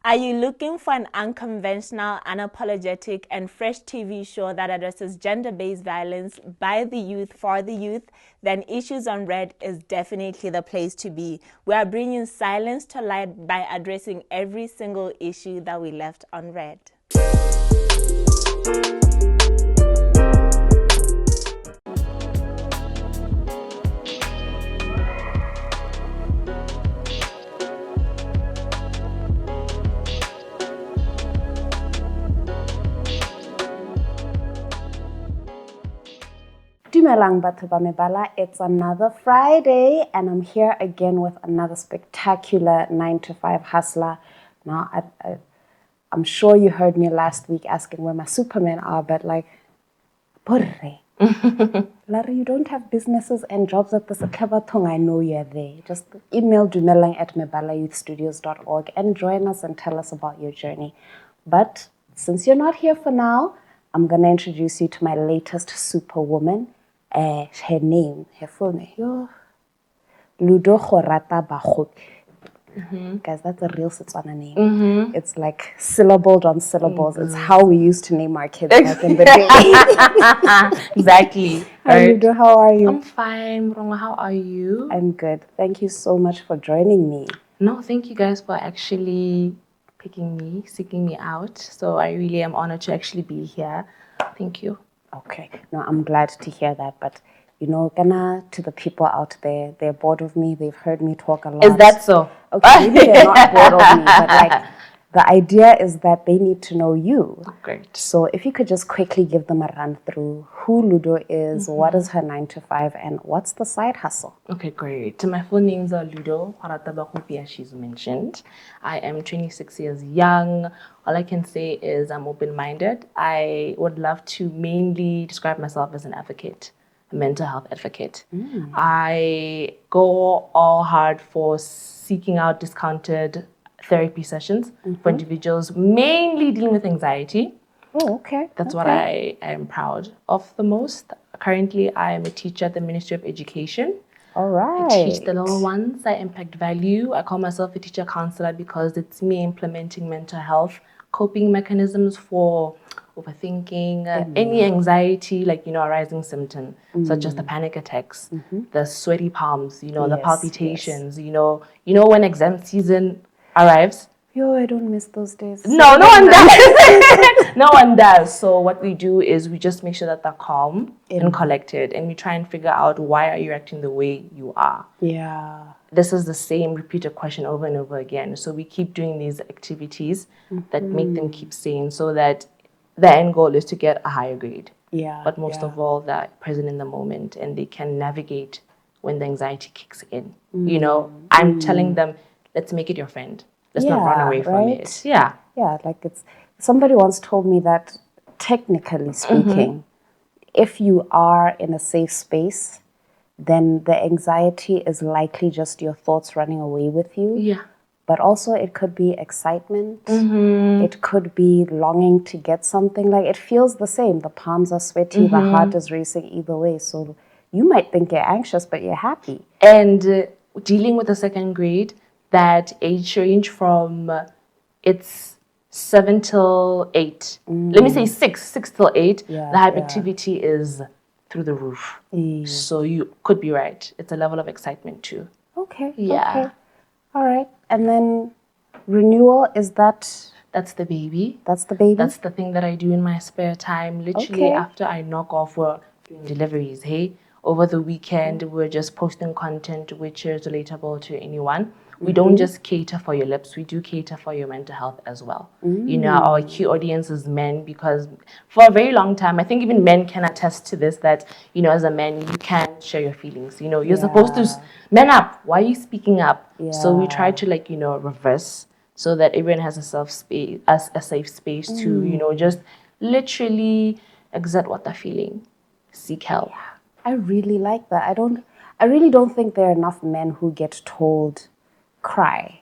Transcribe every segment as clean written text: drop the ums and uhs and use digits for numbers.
Are you looking for an unconventional, unapologetic, and fresh TV show that addresses gender-based violence by the youth for the youth? Then Issues on Red is definitely the place to be. We are bringing silence to light by addressing every single issue that we left unread. Dumelang batho ba mebala, it's another Friday and I'm here again with another spectacular 9 to 5 hustler. Now, I'm sure you heard me last week asking where my supermen are, but like, porre. Larry, you don't have businesses and jobs at the Sakabatong. I know you're there. Just email dumelang@mebalayouthstudios.org and join us and tell us about your journey. But since you're not here for now, I'm going to introduce you to my latest superwoman. Her full name, Ludo Gorata Bagopi. Guys, that's a real Setswana name. It's like syllabled on syllables. It's how we used to name our kids back in the day. Exactly. Hi, Ludo, how are you? I'm fine, Ronga. How are you? I'm good. Thank you so much for joining me. No, thank you guys for actually seeking me out. So I really am honored to actually be here. Thank you. Okay. No, I'm glad to hear that. But, you know, Ghana, to the people out there, they're bored of me. They've heard me talk a lot. Is that so? Okay, maybe they're not bored of me, but like the idea is that they need to know you. Great. So if you could just quickly give them a run through who Ludo is, what is her 9 to 5, and what's the side hustle? Okay, great. My full names are Ludo Gorata Bagopi, as she's mentioned. I am 26 years young. All I can say is I'm open-minded. I would love to mainly describe myself as an advocate, a mental health advocate. I go all hard for seeking out discounted therapy sessions for individuals mainly dealing with anxiety. Oh, okay. That's what I am proud of the most. Currently, I am a teacher at the Ministry of Education. All right. I teach the little ones. I impact value. I call myself a teacher counselor because it's me implementing mental health coping mechanisms for overthinking, any anxiety, like, a rising symptom, such as the panic attacks, the sweaty palms, the palpitations, you know when exam season arrives. Yo, I don't miss those days. No one does. No one does. So what we do is we just make sure that they're calm and collected, and we try and figure out why are you acting the way you are. Yeah. This is the same repeated question over and over again. So we keep doing these activities that make them keep sane, so that the end goal is to get a higher grade. Yeah. But most of all, they're present in the moment and they can navigate when the anxiety kicks in. I'm telling them, let's make it your friend. Let's not run away from it. Yeah. Yeah, like somebody once told me that technically speaking, if you are in a safe space, then the anxiety is likely just your thoughts running away with you. Yeah. But also it could be excitement. It could be longing to get something. Like, it feels the same. The palms are sweaty, the heart is racing either way. So you might think you're anxious, but you're happy. And dealing with the second grade, that age range from it's 7 till 8. Let me say 6 till 8. The hyperactivity is through the roof. So you could be right. It's a level of excitement too. Okay. Yeah. Okay. All right. And then renewal, is that... That's the baby. That's the baby? That's the thing that I do in my spare time. Literally after I knock off, we're doing deliveries. Hey, over the weekend, we're just posting content which is relatable to anyone. We don't just cater for your lips, we do cater for your mental health as well. Our key audience is men, because for a very long time, I think even men can attest to this, that, as a man, you can share your feelings. You're supposed to man up. Why are you speaking up? So we try to reverse, so that everyone has a safe space to, just literally exert what they're feeling, seek help. I really like that. I really don't think there are enough men who get told, cry,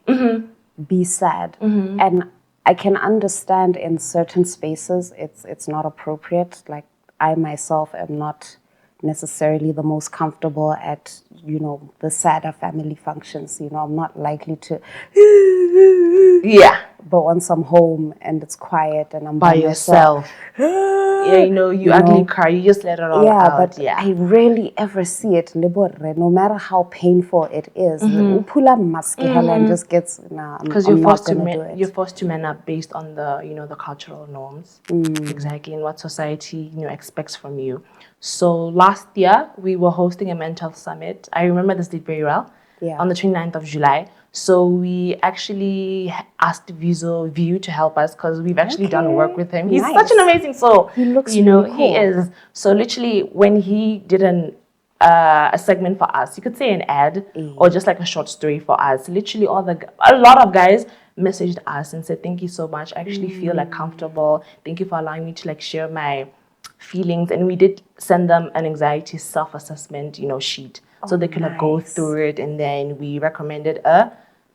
be sad. And I can understand in certain spaces it's not appropriate. Like, I myself am not necessarily the most comfortable at, the sadder family functions. I'm not likely to... Yeah. but once I'm home and it's quiet and I'm by myself, yeah, you ugly cry, you just let it all out. But I rarely ever see it. No matter how painful it is, upula maskehela and just gets because I'm not gonna do it. You're forced to man up based on the the cultural norms, exactly, and what society expects from you. So last year we were hosting a mental health summit. I remember this date very well. Yeah. On the 29th of July. So we actually asked View to help us because we've actually done work with him. He's such an amazing soul. He looks really cool. He is. So literally when he did a segment for us, you could say an ad or just like a short story for us. Literally a lot of guys messaged us and said, thank you so much. I actually feel like comfortable. Thank you for allowing me to like share my feelings. And we did send them an anxiety self-assessment, sheet. So they could like go through it, and then we recommended a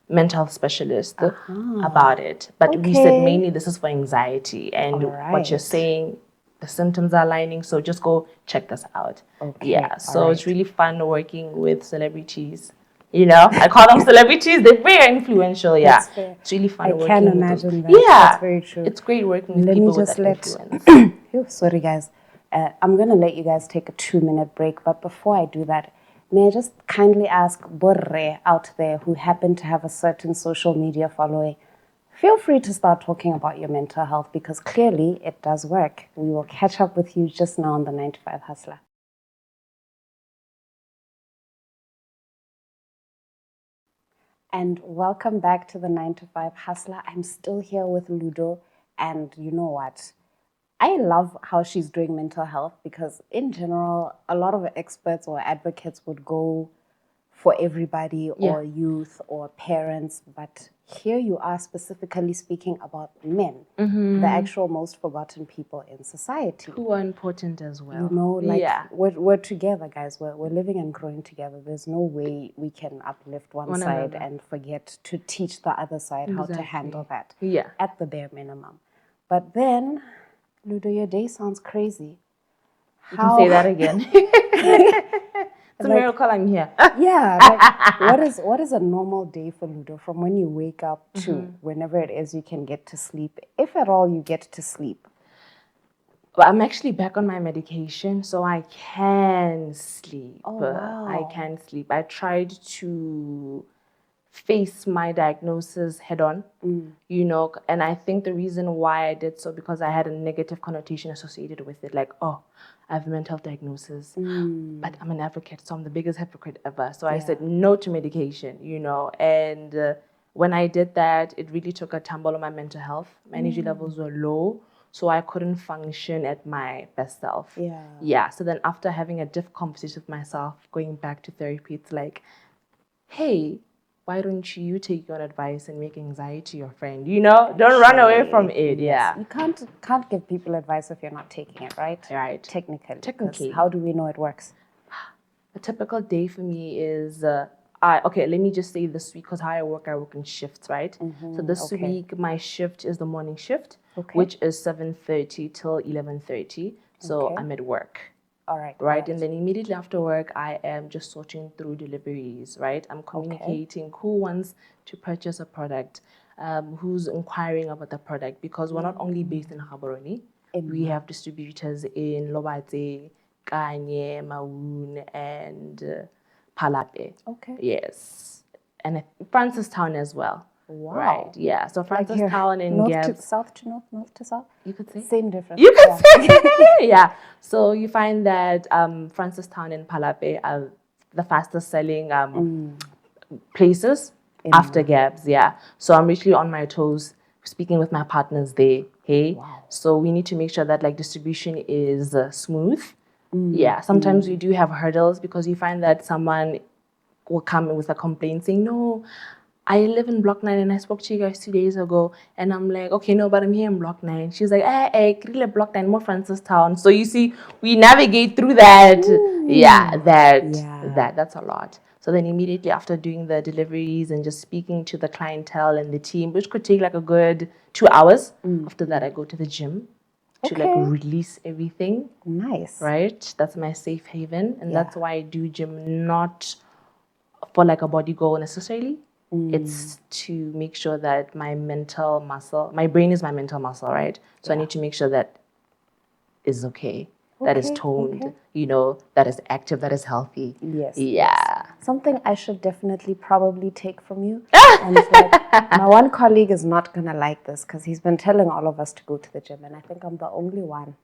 mental health specialist about it. But we said mainly this is for anxiety, and what you're saying, the symptoms are aligning, so just go check this out. So it's really fun working with celebrities. I call them celebrities. They're very influential. Yeah, it's really fun working. I can imagine that. Yeah, that's very true. It's great working with people with that influence. Sorry, guys. I'm gonna let you guys take a 2-minute break, but before I do that, may I just kindly ask Borre out there who happen to have a certain social media following, feel free to start talking about your mental health because clearly it does work. We will catch up with you just now on the 9 to 5 Hustler. And welcome back to the 9 to 5 Hustler. I'm still here with Ludo, and you know what? I love how she's doing mental health because in general, a lot of experts or advocates would go for everybody or youth or parents. But here you are specifically speaking about men, the actual most forgotten people in society. Who are important as well. We're together, guys. We're living and growing together. There's no way we can uplift one side and forget to teach the other side how to handle that at the bare minimum. But then... Ludo, your day sounds crazy. You can say that again. It's a miracle I'm here. What is a normal day for Ludo from when you wake up to whenever it is you can get to sleep, if at all you get to sleep? Well, I'm actually back on my medication, so I can sleep. Oh, wow. I can sleep. I tried to face my diagnosis head on, and I think the reason why I did so because I had a negative connotation associated with it, like, oh, I have a mental health diagnosis, but I'm an advocate, so I'm the biggest hypocrite ever. So I said no to medication, and when I did that, it really took a tumble on my mental health. My energy levels were low, so I couldn't function at my best self. So then after having a diff conversation with myself, going back to therapy, it's like, hey, why don't you take your advice and make anxiety your friend? Don't run away from it. Yes. You can't give people advice if you're not taking it, right? Right. Technically. How do we know it works? A typical day for me is, let me just say this week, because how I work in shifts, right? So this week, my shift is the morning shift, which is 7:30 till 11:30. So I'm at work. All right. Right. And then immediately after work, I am just sorting through deliveries, right? I'm communicating who wants to purchase a product, who's inquiring about the product, because we're not only based in Gaborone. We have distributors in Lobatse, Kanye, Maun, and Palape. Okay. Yes. And Francistown as well. Wow. Right, yeah. So Francistown and north to south to north, north to south? You could say. Same difference. You could say. Yeah. So you find that Francistown and Palape are the fastest selling places after Gabs, yeah. So I'm literally on my toes speaking with my partners there, hey? Wow. So we need to make sure that like distribution is smooth. Yeah, sometimes we do have hurdles because you find that someone will come in with a complaint saying, no, I live in Block 9 and I spoke to you guys 2 days ago. And I'm like, okay, no, but I'm here in Block 9. She's like, hey, Block 9, more Francistown. So you see, we navigate through that. That's a lot. So then immediately after doing the deliveries and just speaking to the clientele and the team, which could take like a good 2 hours. After that, I go to the gym to like release everything. Nice. Right? That's my safe haven. And that's why I do gym, not for like a body goal necessarily. It's to make sure that my brain is my mental muscle, right? So I need to make sure that is okay, that is toned, that is active, that is healthy. Yes. Yeah. Yes. Something I should definitely probably take from you. And it's like, my one colleague is not going to like this because he's been telling all of us to go to the gym. And I think I'm the only one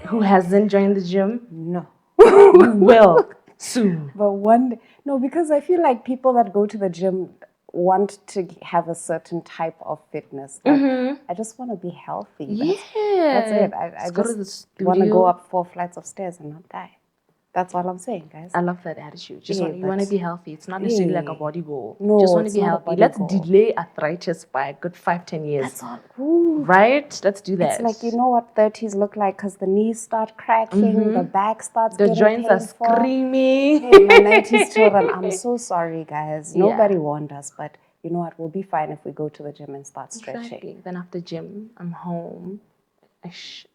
who hasn't joined the gym. No. You will soon. But one day, no, because I feel like people that go to the gym want to have a certain type of fitness. Like, I just want to be healthy. That's it. I go to the just want to go studio. up 4 flights of stairs and not die. That's all I'm saying, guys. I love that attitude. You want to but- be healthy. It's not necessarily like a body goal. No, Just want to it's be not a healthy. body Let's goal. delay arthritis by a good 5-10 years. That's all. Ooh. Right? Let's do that. It's like, you know what 30s look like because the knees start cracking, the back starts The getting joints painful. are screaming. Hey, my 90s children, I'm so sorry, guys. Yeah. Nobody warned us, but you know what? We'll be fine if we go to the gym and start stretching. Exactly. Then after gym, I'm home.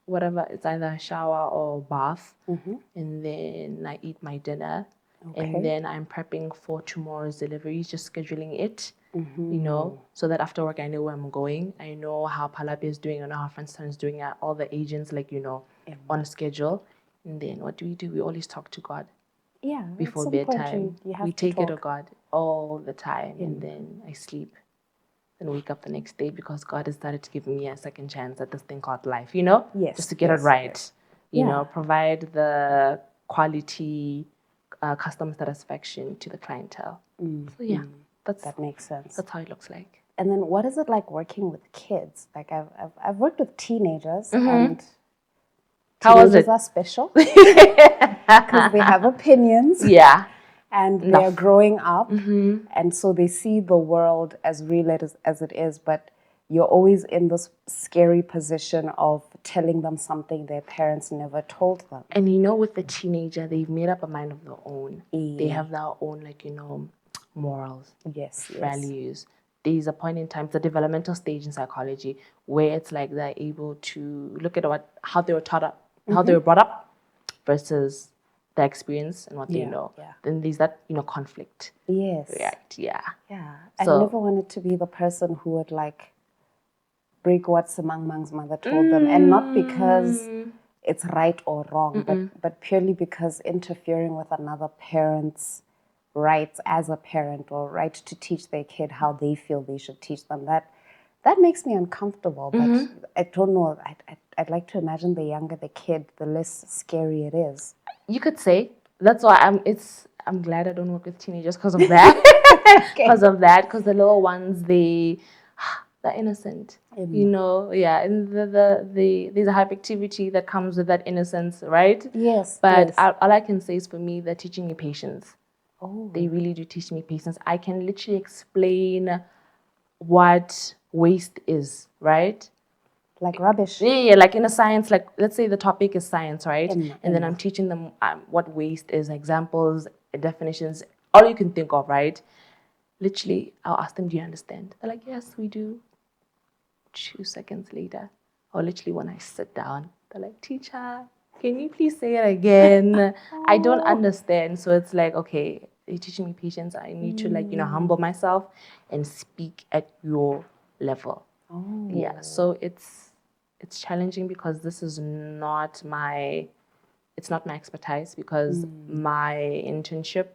Whatever, it's either a shower or bath. And then I eat my dinner. And then I'm prepping for tomorrow's deliveries, just scheduling it, so that after work I know where I'm going. I know how Palapi is doing, I know how Franston is doing, all the agents, on a schedule. And then what do? We always talk to God. Yeah. Before at some bedtime. point you have We to take it to talk. God all the time. And then I sleep. Then wake up the next day because God has started to give me a second chance at this thing called life, Yes. just to get it right. Yes. Provide the quality customer satisfaction to the clientele. So yeah, That makes sense. that's how it looks like. And then what is it like working with kids? Like I've worked with teenagers and How was teenagers it? are special because they have opinions. Yeah. And they're growing up, and so they see the world as real as it is, but you're always in this scary position of telling them something their parents never told them. And with the teenager, they've made up a mind of their own. They have their own, morals, Yes. values. There's a point in time, it's a developmental stage in psychology, where it's like they're able to look at how they were taught up, how they were brought up, versus their experience and what they know. Yeah. Then there's that, conflict. Yes. Right, yeah. Yeah. So- I never wanted to be the person who would break what Semang Mang's mother told them, and not because it's right or wrong, but purely because interfering with another parent's rights as a parent or right to teach their kid how they feel they should teach them, that makes me uncomfortable. But I don't know. I'd like to imagine the younger the kid, the less scary it is. You could say. That's why I'm glad I don't work with teenagers because of that. Because the little ones, they're innocent. Yeah, and there's a hyperactivity that comes with that innocence, right? Yes. But yes. all I can say is, for me, they're teaching me patience. Oh. They really do teach me patience. I can literally explain what waste is, right? Like rubbish. Yeah, like in a science, like let's say the topic is science, right? And then I'm teaching them what waste is, examples, definitions, all you can think of, right? Literally, I'll ask them, do you understand? They're like, yes, we do. 2 seconds later, or literally when I sit down, they're like, teacher, can you please say it again? I don't understand. So it's like, okay, you're teaching me patience. I need to humble myself and speak at your level. Oh. Yeah, so it's challenging because this is not my expertise, because my internship,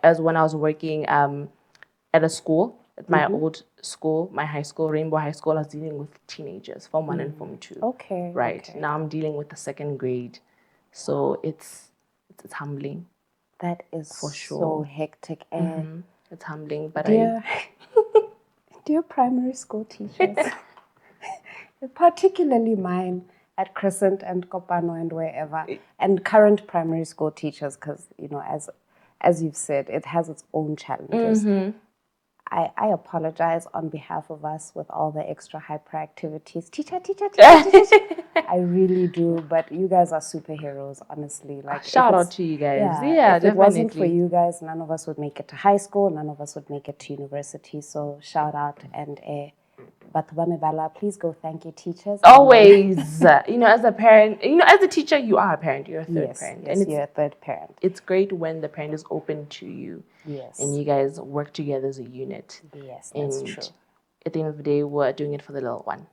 as when I was working at a school, at my old school, my high school, Rainbow High School, I was dealing with teenagers, Form 1 and Form 2. Okay. Right. Okay. Now I'm dealing with the second grade. So it's humbling. That is For sure. so hectic. It's humbling, but Dear primary school teachers, particularly mine at Crescent and Kopano and wherever, and current primary school teachers, because, as you've said, it has its own challenges. I apologize on behalf of us with all the extra hyperactivities. Teacher. I really do, but you guys are superheroes, honestly. Like, shout out to you guys. Yeah, if definitely. it wasn't for you guys, none of us would make it to high school, none of us would make it to university. So shout out, and Batho ba mebala, please go thank your teachers. Always. As a parent, as a teacher, you are a parent. You're a third parent. Yes, you're a third parent. It's great when the parent is open to you. Yes. And you guys work together as a unit. Yes, that's true. At the end of the day, we're doing it for the little one.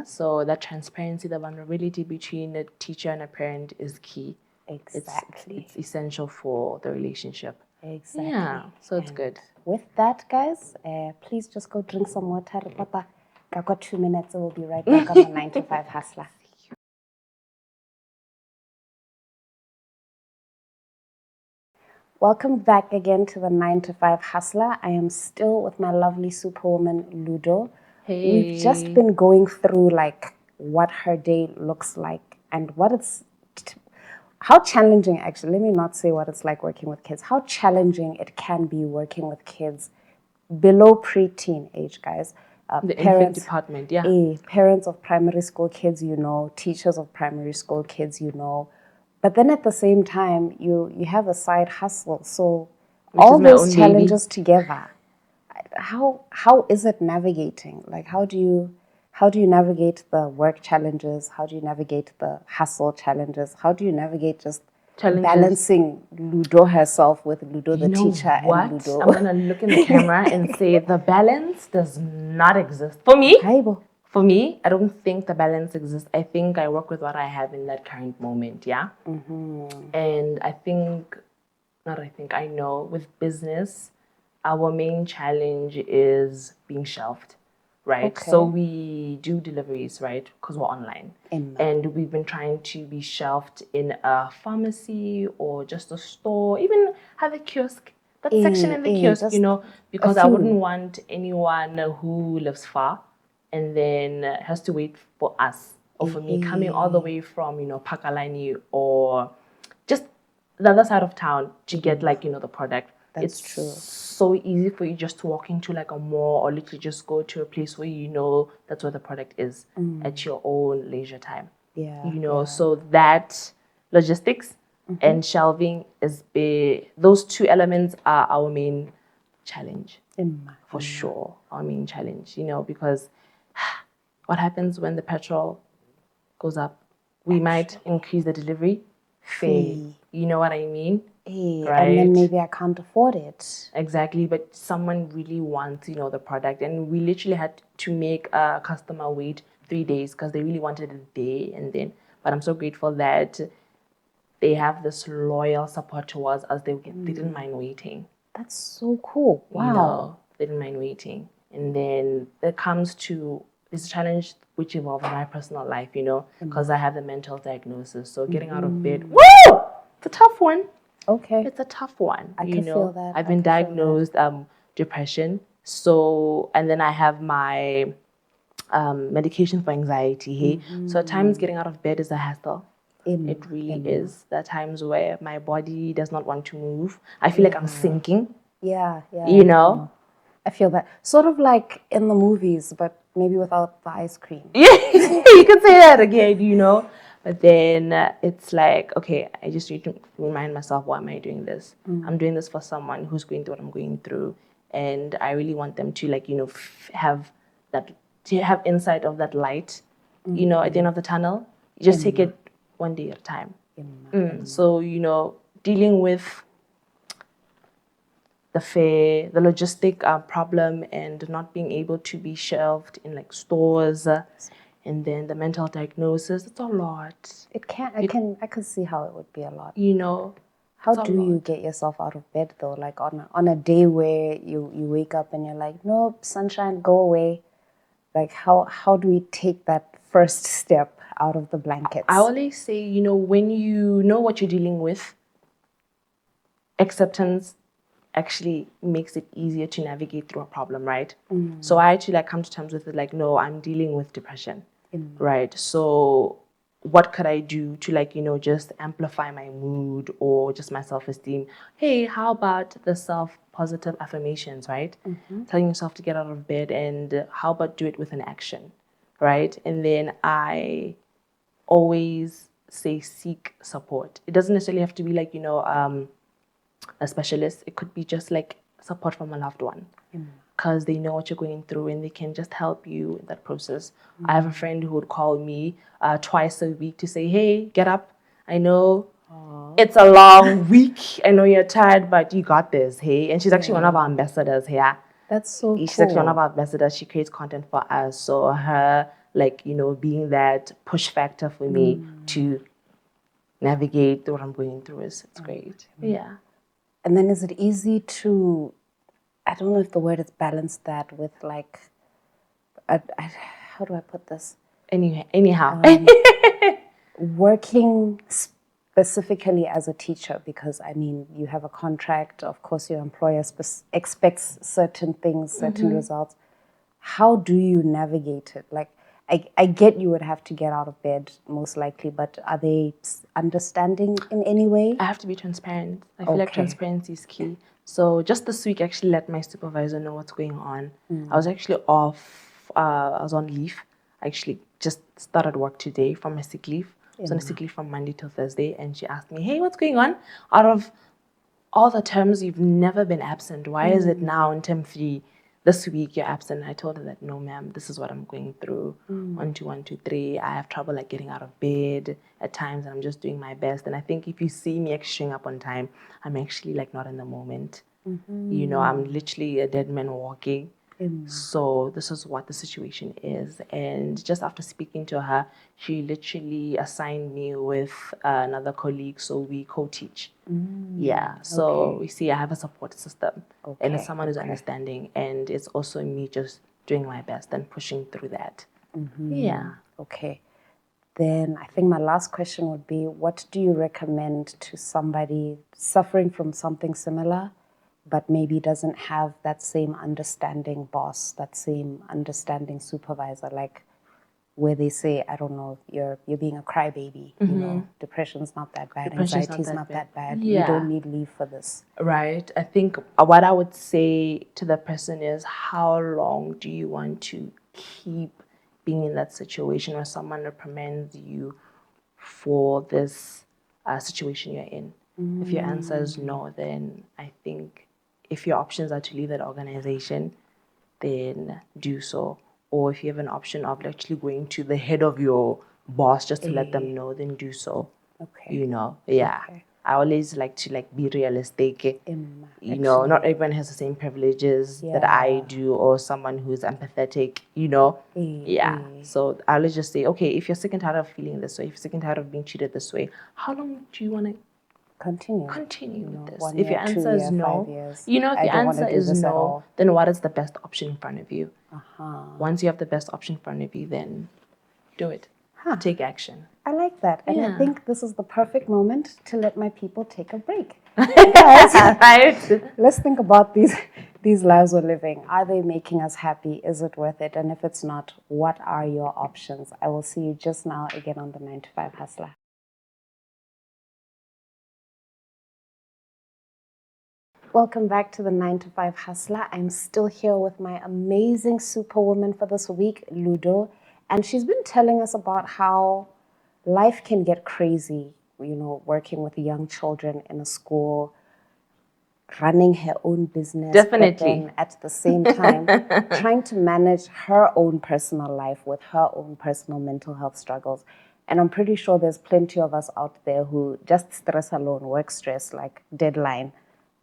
So that transparency, the vulnerability between a teacher and a parent is key. Exactly. It's essential for the relationship. Exactly. Yeah, so it's good. With that, guys, please just go drink some water. Papa, I got 2 minutes. We'll be right back on the 9 to 5 hustler. Welcome back again to the 9 to 5 hustler. I am still with my lovely superwoman, Ludo. Hey. We've just been going through like what her day looks like and what it's how challenging, actually, let me not say what it's like working with kids, how challenging it can be working with kids below preteen age, guys. The infant department, yeah. Parents of primary school kids, teachers of primary school kids, But then at the same time, you have a side hustle. So all those challenges together, how is it navigating? Like how do you navigate the work challenges? How do you navigate the hustle challenges? How do you navigate just balancing Ludo herself with Ludo the teacher and Ludo? I'm gonna look in the camera and say the balance does not exist for me. For me, I don't think the balance exists. I think I work with what I have in that current moment, yeah? And I know with business, our main challenge is being shelved, right? Okay. So we do deliveries, right? Because we're online. And we've been trying to be shelved in a pharmacy or just a store, even have a kiosk. That section in the kiosk, because I wouldn't want anyone who lives far and then has to wait for us or for me coming all the way from, Pakalani or just the other side of town to get the product. That's true. So easy for you just to walk into like a mall or literally just go to a place where that's where the product is at your own leisure time. So that logistics and shelving is big. Those two elements are our main challenge. For sure, our main challenge, because what happens when the petrol goes up? We might increase the delivery fee. You know what I mean? Right? And then maybe I can't afford it. Exactly, but someone really wants, the product. And we literally had to make a customer wait 3 days because they really wanted it a day. But I'm so grateful that they have this loyal support towards us. They didn't mind waiting. That's so cool. Wow. They didn't mind waiting. And then it comes to this challenge which involves my personal life, because I have the mental diagnosis. So getting out of bed, it's a tough one. Okay. It's a tough one. I can feel that. I've been diagnosed depression. So, and then I have my medication for anxiety. So at times getting out of bed is a hassle. It really is. There are times where my body does not want to move. I feel like I'm sinking. Yeah. I feel that. Sort of like in the movies, but maybe without the ice cream. Yeah, you can say that again, But then it's like, okay, I just need to remind myself, why am I doing this? I'm doing this for someone who's going through what I'm going through. And I really want them to, have insight of that light, at the end of the tunnel. You just take it one day at a time. So, dealing with the fare, the logistic problem, and not being able to be shelved in like stores, and then the mental diagnosis. It's a lot. It can. I can see how it would be a lot. How do you get yourself out of bed though? Like on a day where you wake up and you're like, nope, sunshine, go away. Like how do we take that first step out of the blankets? I always say, when you know what you're dealing with, acceptance actually makes it easier to navigate through a problem, right? So I actually come to terms with it, like, no, I'm dealing with depression, right? So what could I do to just amplify my mood or just my self-esteem? Hey, how about the self-positive affirmations, right? Telling yourself to get out of bed, and how about do it with an action, right? And then I always say seek support. It doesn't necessarily have to be a specialist. It could be just like support from a loved one. because they know what you're going through and they can just help you in that process. I have a friend who would call me twice a week to say, hey, get up. I know it's a long week. I know you're tired, but you got this, hey? And she's actually one of our ambassadors here. That's so cool. She's actually one of our ambassadors. She creates content for us. So her, like, being that push factor for me to navigate what I'm going through it's great. Yeah. And then is it easy to, I don't know if the word is balance that with like, how do I put this? Anyhow. Working specifically as a teacher, because I mean, you have a contract, of course your employer expects certain things, certain results. How do you navigate it? Like, I get you would have to get out of bed most likely, but are they understanding in any way? I have to be transparent. I feel like transparency is key. So just this week, I actually let my supervisor know what's going on. I was actually off. I was on leave. I actually just started work today from my sick leave. I was on a sick leave from Monday till Thursday, and she asked me, hey, what's going on? Out of all the terms, you've never been absent. Why is it now in term 3? This week you're absent. I told her that, no, ma'am, this is what I'm going through. 1, 2, 1, 2, 3. I have trouble like getting out of bed at times, and I'm just doing my best. And I think if you see me actually showing up on time, I'm actually like not in the moment. I'm literally a dead man walking. So this is what the situation is. And just after speaking to her, she literally assigned me with another colleague, so we co-teach. Yeah, so you see, I have a support system, and it's someone who's understanding, and it's also me just doing my best and pushing through that. Yeah. Okay. Then I think my last question would be, what do you recommend to somebody suffering from something similar, but maybe doesn't have that same understanding boss, that same understanding supervisor, like where they say, I don't know, you're being a crybaby, depression's not that bad, anxiety's not that bad. Yeah. You don't need leave for this. Right. I think what I would say to the person is, how long do you want to keep being in that situation where someone reprimands you for this situation you're in? If your answer is no, then I think if your options are to leave that organization, then do so. Or if you have an option of actually going to the head of your boss just to let them know, then do so. Okay. Yeah. Okay. I always like to be realistic. Not everyone has the same privileges that I do, or someone who's empathetic, Yeah. So I always just say, okay, if you're sick and tired of feeling this way, if you're sick and tired of being treated this way, how long do you want to continue with this? If your answer is no, if your answer is no, then what is the best option in front of you? Once you have the best option in front of you, then do it. Take action. I like that. And I think this is the perfect moment to let my people take a break. Guys, Right? Let's think about these lives we're living. Are they making us happy? Is it worth it? And if it's not, what are your options? I will see you just now again on the 9 to 5 Hustler. Welcome back to the 9 to 5 Hustler. I'm still here with my amazing superwoman for this week, Ludo. And she's been telling us about how life can get crazy, working with young children in a school, running her own business. Definitely. But then at the same time, trying to manage her own personal life with her own personal mental health struggles. And I'm pretty sure there's plenty of us out there who just stress alone, work stress, like deadline,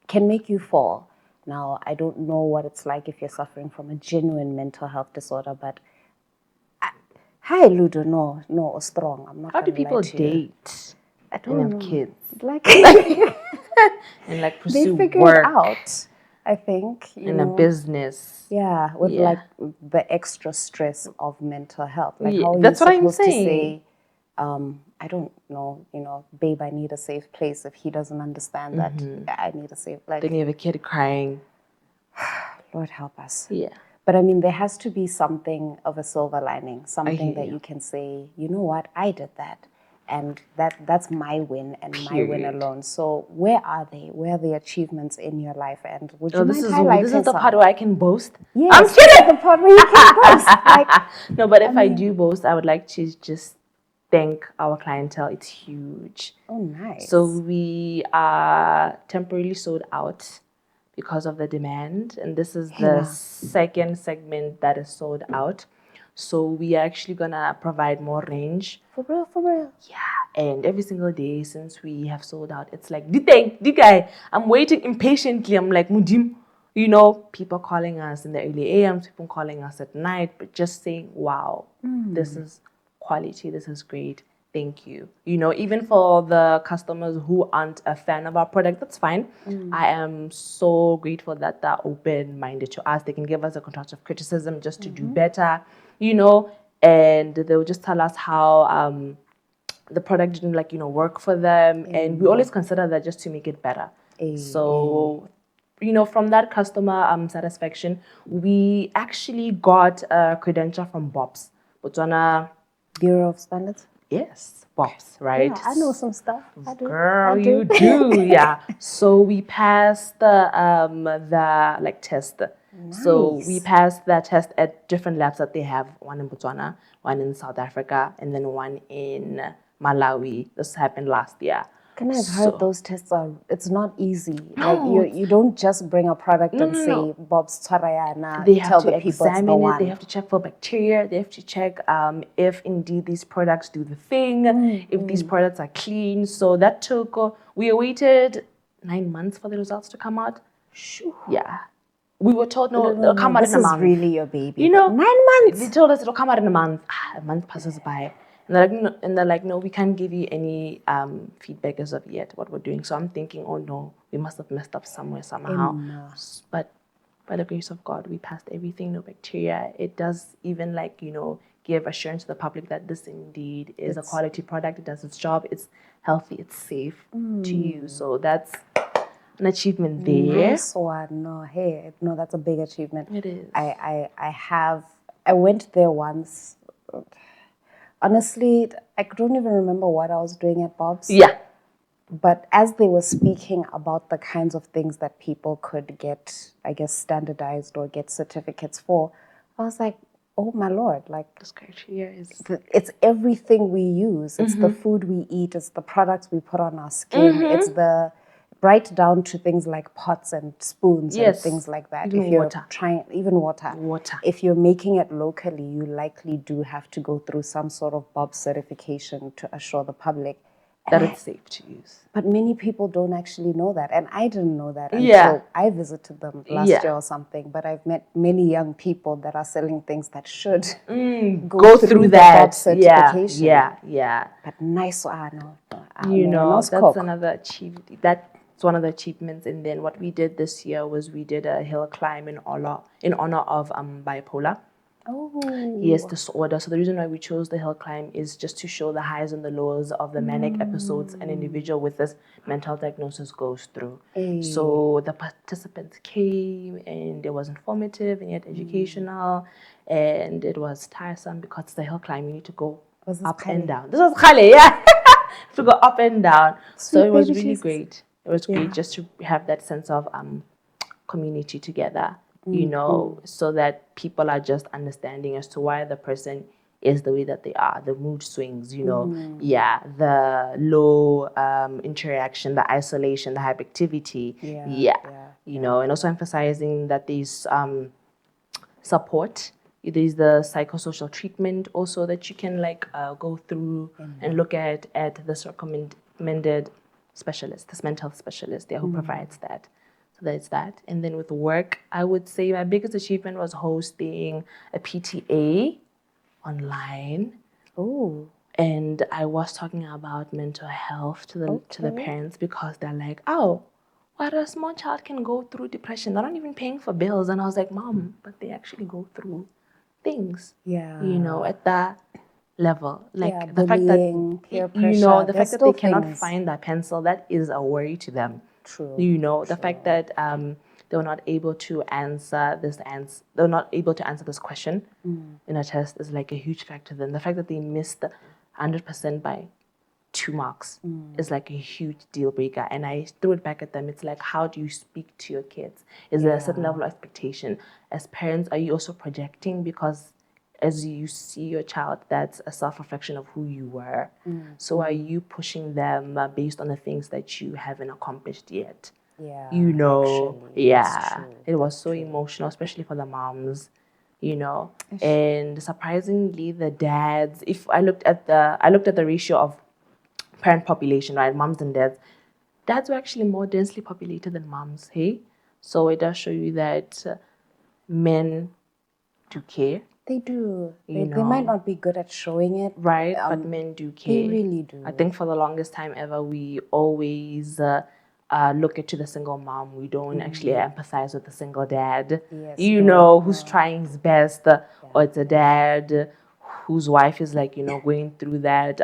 can make you fall. Now, I don't know what it's like if you're suffering from a genuine mental health disorder, but hi, Ludo. No, strong. I'm not. How do people date? I don't know. Have kids. And they pursue figure work. It out. I think in a business. Yeah, with the extra stress of mental health. Like how are that's you what I'm supposed to saying. say, I don't know, babe, I need a safe place if he doesn't understand that I need a safe. Then you have a kid crying. Lord help us. Yeah. But I mean, there has to be something of a silver lining, something that you can say, you know what, I did that. And that's my win and my win alone. So where are they? Where are the achievements in your life? And would you mind highlighting this is the part where I can boast? Yes, I'm kidding! This is the part where you can boast. No, but if I do boast, I would like to just thank our clientele. It's huge. Oh, nice. So we are temporarily sold out because of the demand. And this is the second segment that is sold out. So we are actually gonna provide more range. For real. Yeah, and every single day since we have sold out, it's like, the guy, I'm waiting impatiently. I'm like, Mudim, you know, people calling us in the early AMs, people calling us at night, but just saying, wow, this is quality, this is great. Thank you. You know, even for the customers who aren't a fan of our product, that's fine. I am so grateful that they're open-minded to us. They can give us a constructive criticism just to do better, you know, and they'll just tell us how the product didn't work for them. And we always consider that just to make it better. So, you know, from that customer satisfaction, we actually got a credential from BOPS, Botswana. Bureau of Standards? Yes, BOPS, right? Yeah, I know some stuff. I do. Girl, you do, yeah. So we passed the test. Nice. So we passed that test at different labs that they have. One in Botswana, one in South Africa, and then one in Malawi. This happened last year. And I've heard those tests it's not easy. No. Like you don't just bring a product and say, Bob's Tarayana, they have tell to the people it's the examine it. one. They have to check for bacteria. They have to check if indeed these products do the thing, if these products are clean. So that took, we awaited 9 months for the results to come out. Sure. Yeah. We were told, no, it'll come out in a month. This is really your baby. You know, 9 months. They told us it'll come out in a month. A month passes by. And they're like, no, we can't give you any feedback as of yet, what we're doing. So I'm thinking, oh no, we must have messed up somewhere, somehow. But by the grace of God, we passed everything, no bacteria. It does even give assurance to the public that this indeed is a quality product. It does its job. It's healthy. It's safe to use. So that's an achievement there. Nice one. No, hey, no, that's a big achievement. It is. I went there once. Honestly, I don't even remember what I was doing at Bob's. Yeah. But as they were speaking about the kinds of things that people could get, I guess, standardized or get certificates for, I was like, oh my Lord, like this criteria is... It's everything we use. It's the food we eat. It's the products we put on our skin. It's the... right down to things like pots and spoons and things like that. Even if you're water. Even water. If you're making it locally, you likely do have to go through some sort of BOB certification to assure the public that it's safe to use. But many people don't actually know that. And I didn't know that until I visited them last year or something. But I've met many young people that are selling things that should go through that BOB certification. Yeah. But nice, that's another achievement. That's one of the achievements. And then what we did this year was we did a hill climb in honor of bipolar. Oh. Yes, disorder. So the reason why we chose the hill climb is just to show the highs and the lows of the manic episodes an individual with this mental diagnosis goes through. So the participants came and it was informative and yet educational, and it was tiresome because the hill climb, you need to go up and down. This was Khale, yeah. To go up and down. So it was really great. It was great just to have that sense of community together, so that people are just understanding as to why the person is the way that they are, the mood swings, the low interaction, the isolation, the hyperactivity, and also emphasizing that there's support. There's the psychosocial treatment also that you can go through and look at this recommended specialist, this mental health specialist there who provides that. So that's that. And then with work, I would say my biggest achievement was hosting a PTA online. Oh. And I was talking about mental health to the parents, because they're like, oh, what a small child can go through depression. They're not even paying for bills. And I was like, Mom, but they actually go through things. At that level. Like the fact that peer pressure, the fact that they cannot find that pencil, that is a worry to them. True. The fact that they were not able to answer this question in a test is like a huge factor to them. The fact that they missed 100% by 2 marks is like a huge deal breaker. And I threw it back at them. It's like, how do you speak to your kids? Is there a certain level of expectation? As parents, are you also projecting? Because as you see your child, that's a self-reflection of who you were. So are you pushing them based on the things that you haven't accomplished yet? Yeah, You know, actually, that's true. it was That's so true. emotional, especially for the moms, you know. And surprisingly, the dads, if I looked at the ratio of parent population, right, moms and dads were actually more densely populated than moms, hey? So it does show you that men do care, They do. you They might know, not be good at showing it. right? But men do They care. really do. I think for the longest time ever, we always look at to the single mom. We don't actually empathize with the single dad, Yes, you no, know, who's no. trying his best, or it's a dad whose wife is like, you know, going through that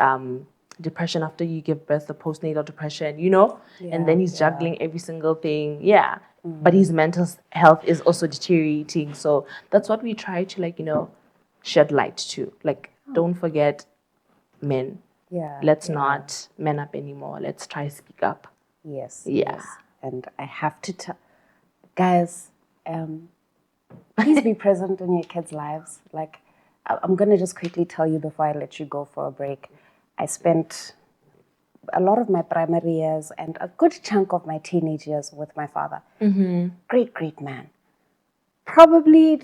depression after you give birth, the postnatal depression, you know, and then he's juggling every single thing. Yeah. But his mental health is also deteriorating. So that's what we try to, like, you know, shed light to. Like, don't forget men. Yeah. Let's not man up anymore. Let's try speak up. Yes. Yeah. Yes. And I have to tell, guys, please be present in your kids' lives. Like, I'm going to just quickly tell you before I let you go for a break. I spent a lot of my primary years and a good chunk of my teenage years with my father. Great, great man. Probably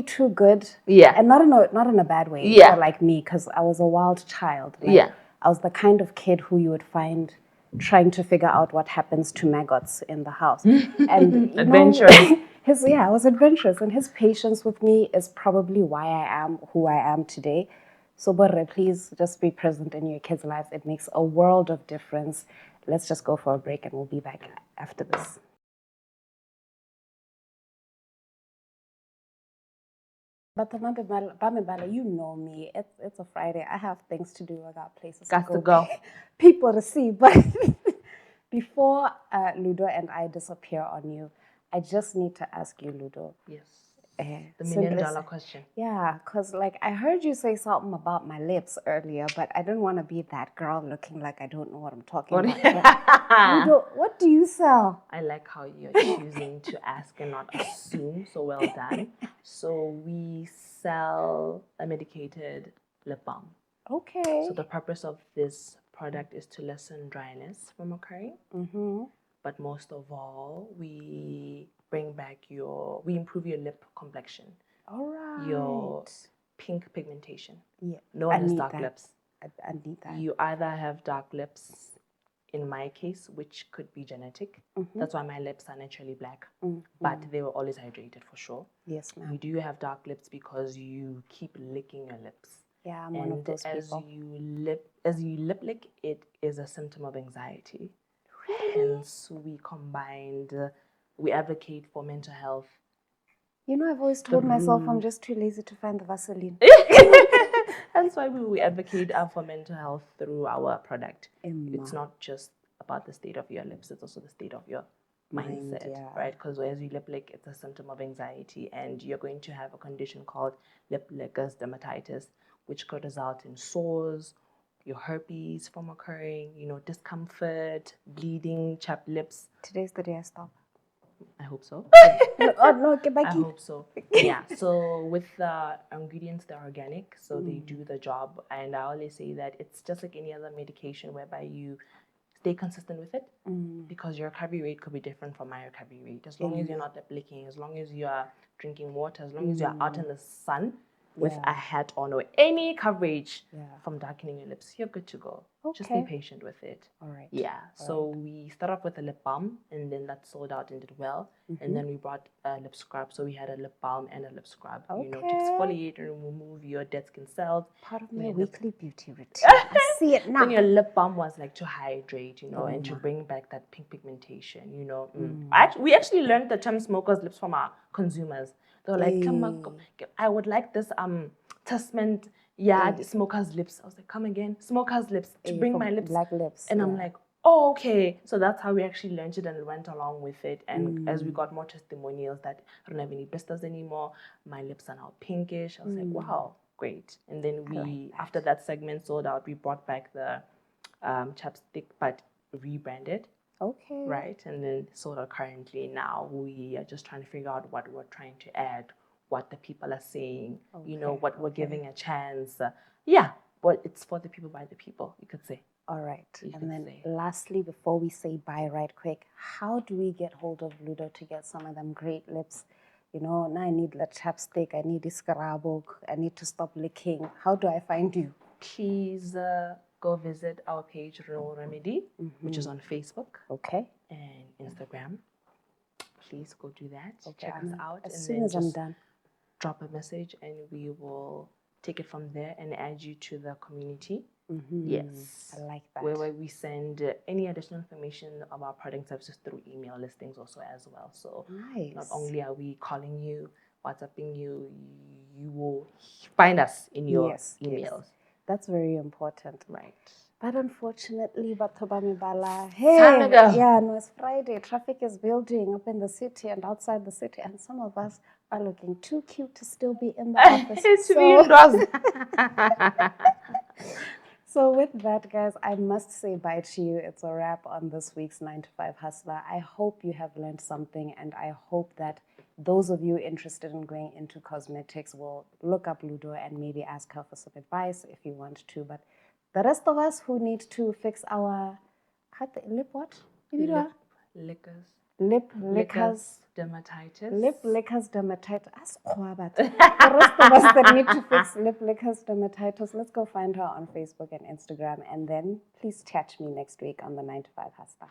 too good. Yeah. And not in a bad way. Yeah. For like me, because I was a wild child. Like, Yeah. I was the kind of kid who you would find trying to figure out what happens to maggots in the house. And you Adventurous. know, I was adventurous, and his patience with me is probably why I am who I am today. So, Borre, please just be present in your kids' lives. It makes a world of difference. Let's just go for a break, and we'll be back after this. But the Bamibala, you know me. It's a Friday. I have things to do. I got places Got to to go. go. People to see. But before Ludo and I disappear on you, I just need to ask you, Ludo. Yes. The The $1 million question. Yeah, because like I heard you say something about my lips earlier, but I didn't want to be that girl looking like I don't know what I'm talking about. But, Ludo, what do you sell? I like how you're choosing to ask and not assume. So well done. So we sell a medicated lip balm. Okay. So the purpose of this product is to lessen dryness from occurring. But most of all, we improve your lip complexion, All right. your pink pigmentation. Yeah. No I one has need dark that. lips. I need that. You either have dark lips, in my case, which could be genetic. That's why my lips are naturally black, but they were always hydrated for sure. Yes, ma'am. You do have dark lips because you keep licking your lips. Yeah, I'm one of those people. As you lip lick, it is a symptom of anxiety. Hence, we advocate for mental health. You know, I've always told myself I'm just too lazy to find the Vaseline. That's why we advocate for mental health through our product. It's not just about the state of your lips, it's also the state of your mindset, right? Because as you lip lick, it's a symptom of anxiety, and you're going to have a condition called lip lickers dermatitis, which could result in sores, your herpes from occurring, you know, discomfort, bleeding, chapped lips. Today's the day I stop. I hope so. Oh, no, get back. I hope so. Yeah. So with the ingredients, they're organic, so they do the job. And I always say that it's just like any other medication, whereby you stay consistent with it, because your recovery rate could be different from my recovery rate. As long as you're not licking, as long as you are drinking water, as long as you're out in the sun with a hat on or any coverage from darkening your lips, you're good to go. Just be patient with it. All right. Yeah. So we start off with a lip balm, and then that sold out and did well. And then we brought a lip scrub. So we had a lip balm and a lip scrub, you know, to exfoliate and remove your dead skin cells. Part of my weekly beauty routine. I see it now. Then your lip balm was like to hydrate, you know, and to bring back that pink pigmentation, you know. We actually learned the term smoker's lips from our consumers. They were like, come on, I would like this testament, smoker's lips. I was like, come again, smoker's lips, to bring my lips. Black lips. And I'm like, oh, okay. So that's how we actually learned it and went along with it. And as we got more testimonials that I don't have any blisters anymore, my lips are now pinkish, I was like, wow, great. And then after that segment sold out, we brought back the chapstick, but rebranded. Okay. Right. And then sold out currently. Now we are just trying to figure out what we're trying to add, what the people are saying, you know, what we're giving a chance. But it's for the people by the people, you could say. All right. You And could then say. lastly, before we say bye right quick, how do we get hold of Ludo to get some of them great lips? You know, now I need the chapstick, I need this scrabble, I need to stop licking. How do I find you? Please go visit our page, Real Remedy, which is on Facebook Okay. and Instagram. Please go do that. Okay. Check us out. As And soon then as I'm just done. drop a message and we will take it from there and add you to the community. Yes. I like that. Where we send any additional information about product services through email listings also as well. So Nice. not only are we calling you, WhatsApping you, you will find us in your emails. Yes. That's very important. Right. But unfortunately, batho ba mebala, hey, Time to go. yeah, no, it's Friday. Traffic is building up in the city and outside the city, and some of us are looking too cute to still be in the office. To be indoors. So with that, guys, I must say bye to you. It's a wrap on this week's 9 to 5 Hustler. I hope you have learned something, and I hope that those of you interested in going into cosmetics will look up Ludo and maybe ask her for some advice if you want to. But the rest of us who need to fix our lip what? Lip lickers. Dermatitis. Lip lickers dermatitis. The rest of us that need to fix lip lickers dermatitis, let's go find her on Facebook and Instagram. And then please catch me next week on the 9 to 5 Hustler.